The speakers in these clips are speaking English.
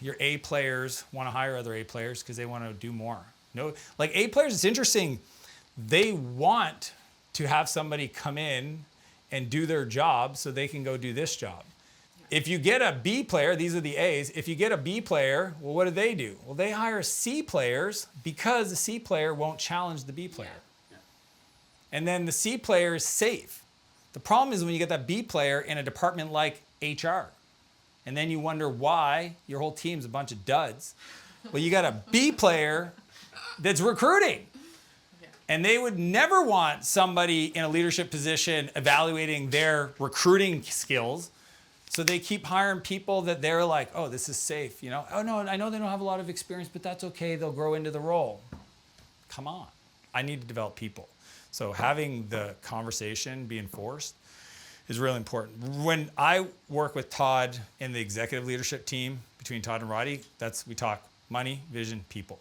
Your A players want to hire other A players because they want to do more. No, like A players, it's interesting. They want to have somebody come in and do their job so they can go do this job. If you get a B player, these are the A's. If you get a B player, well, what do? Well, they hire C players because the C player won't challenge the B player. And then the C player is safe. The problem is when you get that B player in a department like HR, and then you wonder why your whole team's a bunch of duds. Well, you got a B player that's recruiting. And they would never want somebody in a leadership position evaluating their recruiting skills. So they keep hiring people that they're like, oh, this is safe. You know, oh no, I know they don't have a lot of experience, but that's okay. They'll grow into the role. Come on. I need to develop people. So having the conversation be enforced is really important. When I work with Todd in the executive leadership team, between Todd and Roddy, we talk money, vision, people.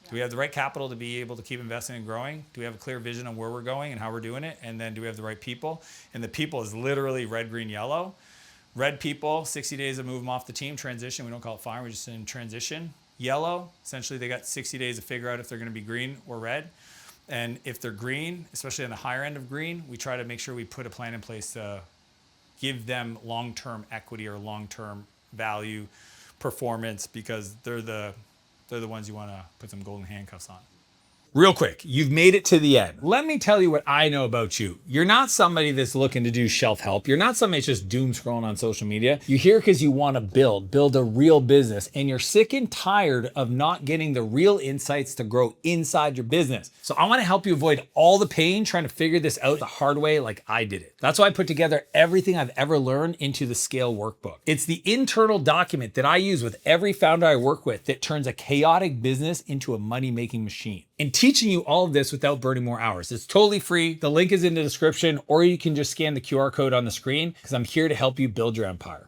Do we have the right capital to be able to keep investing and growing? Do we have a clear vision on where we're going and how we're doing it? And then do we have the right people? And the people is literally red, green, yellow. Red people, 60 days to move them off the team, transition. We don't call it firing, we're just in transition. Yellow, essentially they got 60 days to figure out if they're gonna be green or red. And if they're green, especially on the higher end of green, we try to make sure we put a plan in place to give them long-term equity or long-term value performance, because they're the ones you want to put some golden handcuffs on. Real quick, you've made it to the end. Let me tell you what I know about you. You're not somebody that's looking to do shelf help. You're not somebody that's just doom scrolling on social media. You're here because you want to build a real business, and you're sick and tired of not getting the real insights to grow inside your business. So I want to help you avoid all the pain trying to figure this out the hard way like I did it. That's why I put together everything I've ever learned into the Scale Workbook. It's the internal document that I use with every founder I work with that turns a chaotic business into a money-making machine. And teaching you all of this without burning more hours. It's totally free. The link is in the description, or you can just scan the QR code on the screen, because I'm here to help you build your empire.